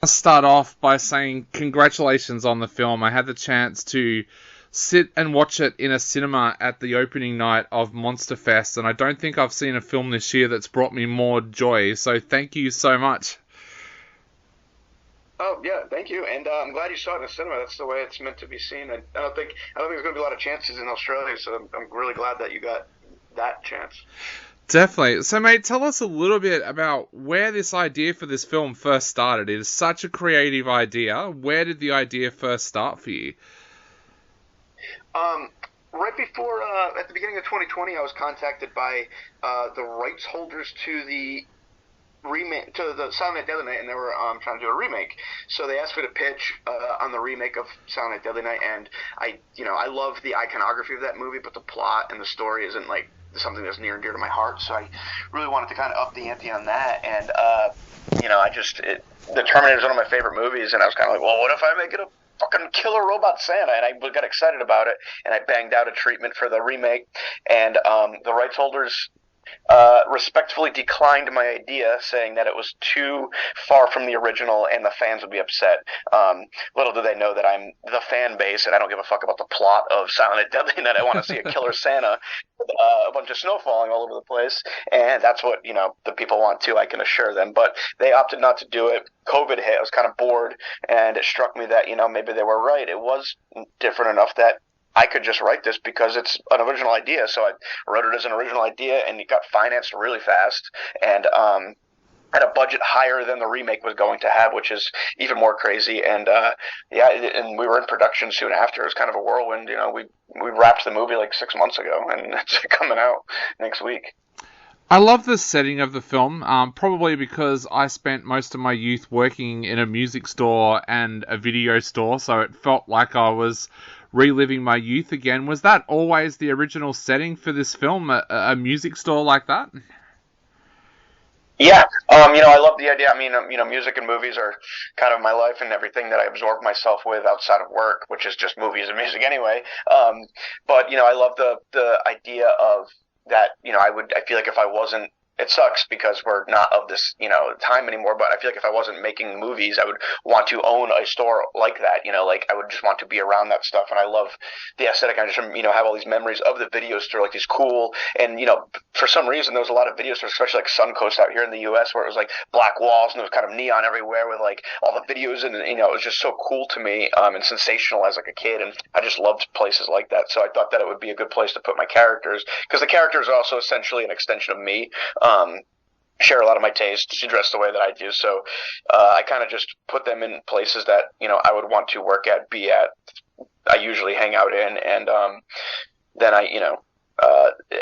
I'll start off by saying congratulations on the film. I had the chance to sit and watch it in a cinema at the opening night of Monster Fest, and I don't think I've seen a film this year that's brought me more joy, so thank you so much. Oh yeah, thank you, and I'm glad you saw it in the cinema. That's the way it's meant to be seen. I don't think there's going to be a lot of chances in Australia, so I'm really glad that you got that chance. Definitely. So, mate, tell us a little bit about where this idea for this film first started. It is such a creative idea. Where did the idea first start for you? Um, right before, at the beginning of 2020, I was contacted by the rights holders to the remake to the Silent Night Deadly Night, and they were trying to do a remake. So they asked me to pitch on the remake of Silent Night Deadly Night, and I love the iconography of that movie, but the plot and the story isn't like something that's near and dear to my heart. So I really wanted to kind of up the ante on that, and the Terminator is one of my favorite movies, and I was kind of like, well, what if I make it a fucking killer robot Santa? And I got excited about it, and I banged out a treatment for the remake, and the rights holders respectfully declined my idea, saying that it was too far from the original and the fans would be upset. Little do they know that I'm the fan base and I don't give a fuck about the plot of Silent Night Deadly Night. I want to see a killer Santa with a bunch of snow falling all over the place, and that's what the people want too. I can assure them, but they opted not to do it. COVID hit. I was kind of bored, and it struck me that maybe they were right. It was different enough that I could just write this because it's an original idea. So I wrote it as an original idea, and it got financed really fast, and had a budget higher than the remake was going to have, which is even more crazy. And and we were in production soon after. It was kind of a whirlwind. We wrapped the movie like 6 months ago, and it's coming out next week. I love the setting of the film, probably because I spent most of my youth working in a music store and a video store, so it felt like I was reliving my youth again. Was that always the original setting for this film, a music store like that? Yeah, I love the idea. I mean, music and movies are kind of my life and everything that I absorb myself with outside of work, which is just movies and music anyway. But I love the idea of that. I feel like if I wasn't, it sucks because we're not of this, time anymore. But I feel like if I wasn't making movies, I would want to own a store like that. Like I would just want to be around that stuff. And I love the aesthetic. I just, have all these memories of the video store, like these cool, and for some reason there was a lot of video stores, especially like Suncoast out here in the U.S., where it was like black walls and there was kind of neon everywhere with like all the videos, and it was just so cool to me, and sensational as like a kid, and I just loved places like that. So I thought that it would be a good place to put my characters, because the characters are also essentially an extension of me. Share a lot of my tastes, dress the way that I do. So I kind of just put them in places that I would want to work at, be at. I usually hang out in, and then I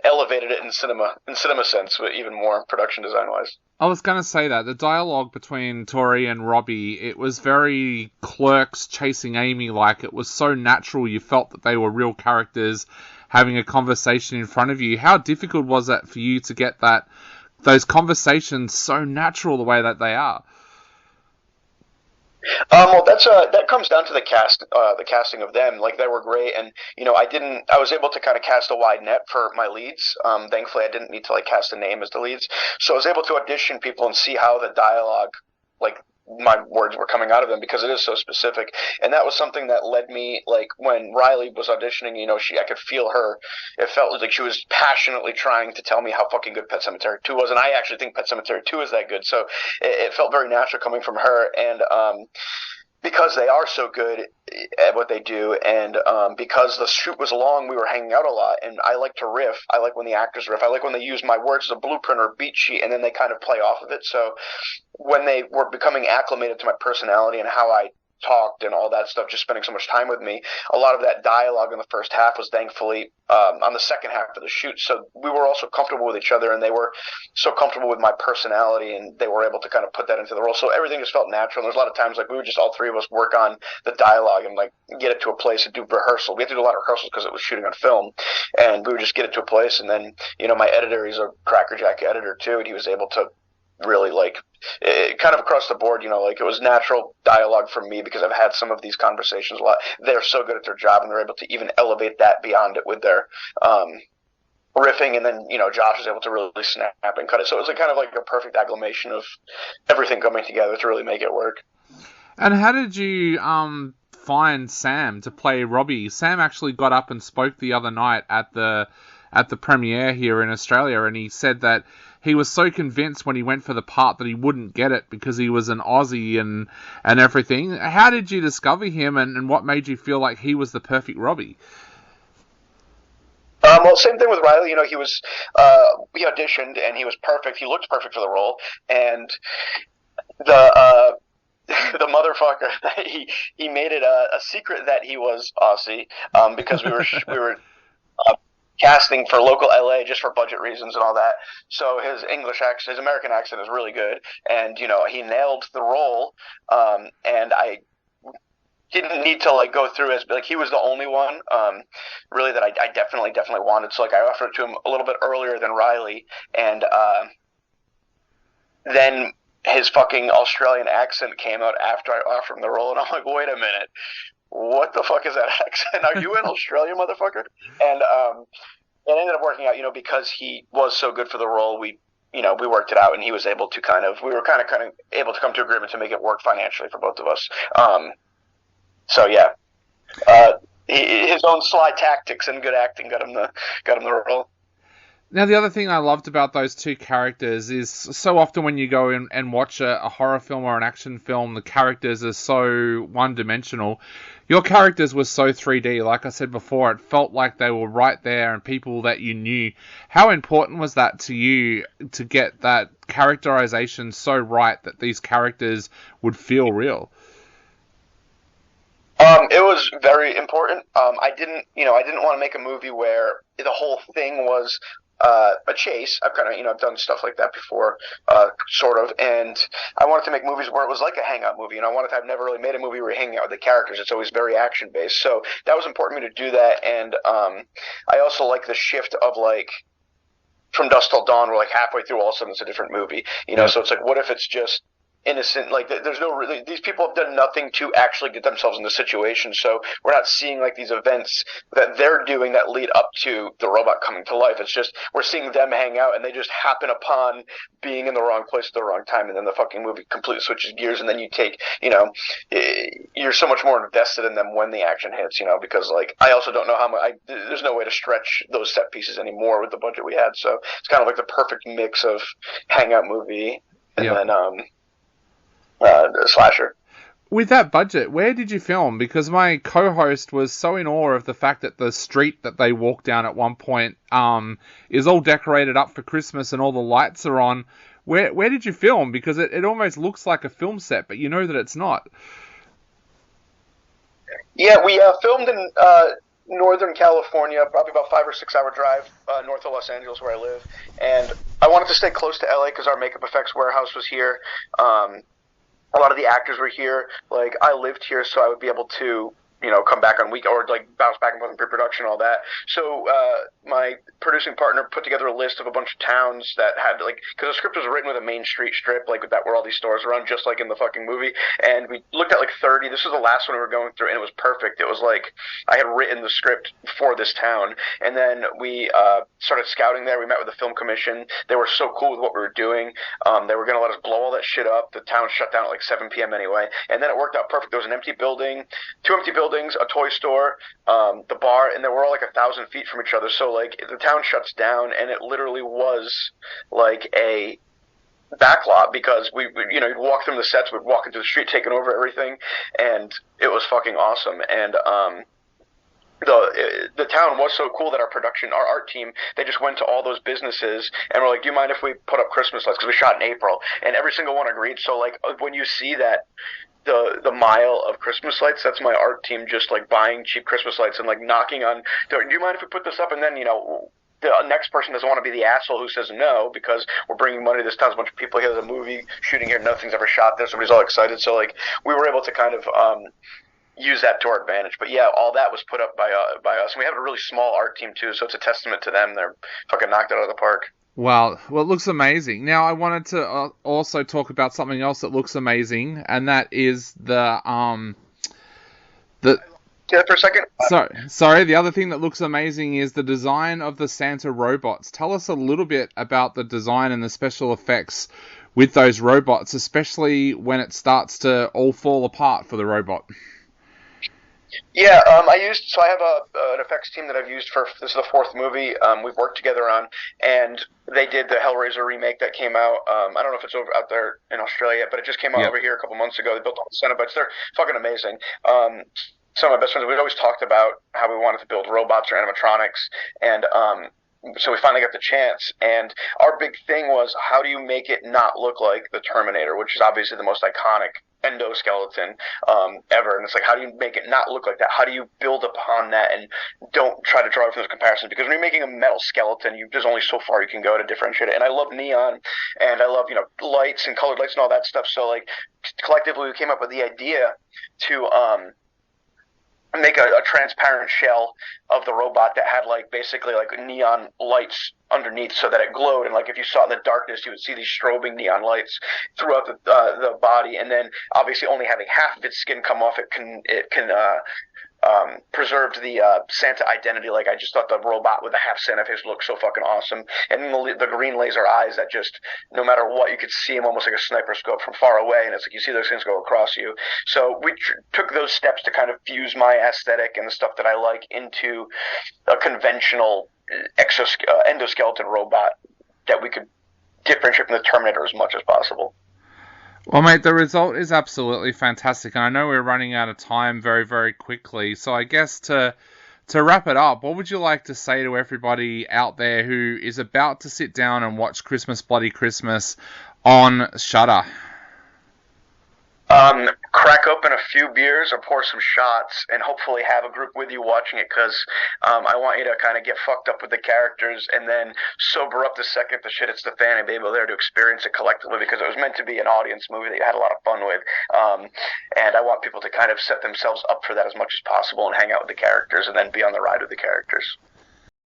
elevated it in cinema sense, but even more production design wise. I was going to say that the dialogue between Tori and Robbie, it was very Clerks chasing Amy like. It was so natural. You felt that they were real characters having a conversation in front of you. How difficult was that for you to get those conversations so natural the way that they are? Well, that comes down to the casting of them. Like they were great, and I was able to kind of cast a wide net for my leads. Thankfully, I didn't need to like cast a name as the leads, so I was able to audition people and see how the dialogue, like my words were coming out of them, because it is so specific. And that was something that led me, like when Riley was auditioning, I could feel her. It felt like she was passionately trying to tell me how fucking good Pet Sematary 2 was, and I actually think Pet Sematary 2 is that good. So it felt very natural coming from her, and because they are so good at what they do, and because the shoot was long, we were hanging out a lot, and I like to riff. I like when the actors riff. I like when they use my words as a blueprint or a beat sheet, and then they kind of play off of it. So when they were becoming acclimated to my personality and how I talked and all that stuff, just spending so much time with me, a lot of that dialogue in the first half was thankfully on the second half of the shoot. So we were also comfortable with each other, and they were so comfortable with my personality, and they were able to kind of put that into the role. So everything just felt natural. And there's a lot of times like we would just, all three of us, work on the dialogue and like get it to a place and do rehearsal. We had to do a lot of rehearsals because it was shooting on film, and we would just get it to a place. And then my editor, he's a crackerjack editor too, and he was able to really like kind of across the board, like it was natural dialogue for me because I've had some of these conversations a lot. They're so good at their job, and they're able to even elevate that beyond it with their riffing, and then Josh was able to really snap and cut it. So it was kind of like a perfect agglomeration of everything coming together to really make it work. And how did you find Sam to play Robbie? Sam actually got up and spoke the other night at the premiere here in Australia, and he said that he was so convinced when he went for the part that he wouldn't get it because he was an Aussie and everything. How did you discover him, and what made you feel like he was the perfect Robbie? Well, same thing with Riley. You know, he auditioned and he was perfect. He looked perfect for the role, and the the motherfucker he made it a secret that he was Aussie, because we were casting for local LA just for budget reasons and all that. So his English accent, his American accent is really good, and you know he nailed the role. And I didn't need to like go through as like he was the only one really that I definitely wanted. So like I offered it to him a little bit earlier than Riley, and then his fucking Australian accent came out after I offered him the role, and I'm like, wait a minute, what the fuck is that accent? Are you in Australia, motherfucker? And it ended up working out, you know, because he was so good for the role. We worked it out, and he was able to we were kind of able to come to agreement to make it work financially for both of us. So yeah, his own sly tactics and good acting got him the role. Now, the other thing I loved about those two characters is so often when you go in and watch a horror film or an action film, the characters are so one-dimensional. Your characters were so 3D. Like I said before, it felt like they were right there and people that you knew. How important was that to you to get that characterization so right that these characters would feel real? It was very important. I didn't want to make a movie where the whole thing was a chase. I've done stuff like that before, sort of, and I wanted to make movies where it was like a hangout movie. I've never really made a movie where you're hanging out with the characters. It's always very action based. So that was important to me to do that, and I also like the shift of like from dusk till dawn. We're like halfway through, all of a sudden it's a different movie. So it's like, what if it's just innocent, like there's no really, these people have done nothing to actually get themselves in the situation, so we're not seeing like these events that they're doing that lead up to the robot coming to life. It's just we're seeing them hang out and they just happen upon being in the wrong place at the wrong time, and then the fucking movie completely switches gears, and then you're so much more invested in them when the action hits, because like I also don't know how much there's no way to stretch those set pieces anymore with the budget we had, so it's kind of like the perfect mix of hangout movie and then slasher. With that budget, where did you film? Because my co-host was so in awe of the fact that the street that they walk down at one point is all decorated up for Christmas and all the lights are on. Where did you film? Because it almost looks like a film set, but you know that it's not. Yeah, we filmed in Northern California, probably about 5 or 6 hour drive north of Los Angeles where I live. And I wanted to stay close to LA because our makeup effects warehouse was here. A lot of the actors were here. Like, I lived here, so I would be able to, come back on week or like bounce back and forth in pre-production, all that. So my producing partner put together a list of a bunch of towns that had because the script was written with a main street strip, like that where all these stores around, just like in the fucking movie. And we looked at like 30. This was the last one we were going through, and it was perfect. It was like I had written the script for this town, and then we started scouting there. We met with the film commission. They were so cool with what we were doing. They were going to let us blow all that shit up. The town shut down at like 7 p.m. anyway, and then it worked out perfect. There was an empty building, 2 empty buildings, a toy store, the bar, and they were all like 1,000 feet from each other. So like the town shuts down, and it literally was like a backlot because we you'd walk through the sets, we'd walk into the street, taking over everything, and it was fucking awesome. And the town was so cool that our art team, they just went to all those businesses and were like, do you mind if we put up Christmas lights? Because we shot in April, and every single one agreed. So like when you see that the mile of Christmas lights, that's my art team just like buying cheap Christmas lights and like knocking on, do you mind if we put this up? And then the next person doesn't want to be the asshole who says no because we're bringing money to this town. There's a bunch of people here. There's a movie shooting here. Nothing's ever shot there. Somebody's all excited. So like we were able to kind of use that to our advantage. But yeah, all that was put up by us. And we have a really small art team too, so it's a testament to them. They're fucking knocked it out of the park. Well, it looks amazing. Now, I wanted to also talk about something else that looks amazing, and that is the Yeah, for a second. Sorry. The other thing that looks amazing is the design of the Santa robots. Tell us a little bit about the design and the special effects with those robots, especially when it starts to all fall apart for the robot. Yeah, I have an effects team that I've used for, this is the fourth movie we've worked together on, and they did the Hellraiser remake that came out. I don't know if it's over out there in Australia yet, but it just came out Yep. over here a couple months ago. They built all the Cenobites. They're fucking amazing. Some of my best friends, we'd always talked about how we wanted to build robots or animatronics, and so we finally got the chance. And our big thing was, how do you make it not look like the Terminator, which is obviously the most iconic endoskeleton ever? And it's like, how do you make it not look like that? How do you build upon that and don't try to draw from those comparisons? Because when you're making a metal skeleton, there's only so far you can go to differentiate it. And I love neon, and I love lights and colored lights and all that stuff. So like collectively, we came up with the idea to make a transparent shell of the robot that had like basically like neon lights underneath, so that it glowed, and like if you saw it in the darkness, you would see these strobing neon lights throughout the body. And then obviously only having half of its skin come off, it can preserved the Santa identity. Like, I just thought the robot with the half Santa face looked so fucking awesome, and the green laser eyes that just, no matter what, you could see him almost like a sniper scope from far away, and it's like you see those things go across you. So we took those steps to kind of fuse my aesthetic and the stuff that I like into a conventional endoskeleton robot that we could differentiate from the Terminator as much as possible. Well, mate, the result is absolutely fantastic, and I know we're running out of time very, very quickly. So I guess to wrap it up, what would you like to say to everybody out there who is about to sit down and watch Christmas Bloody Christmas on Shudder? Crack open a few beers or pour some shots, and hopefully have a group with you watching it, because I want you to kind of get fucked up with the characters and then sober up the second the shit hits the fan and be able there to experience it collectively, because it was meant to be an audience movie that you had a lot of fun with. And I want people to kind of set themselves up for that as much as possible and hang out with the characters and then be on the ride with the characters.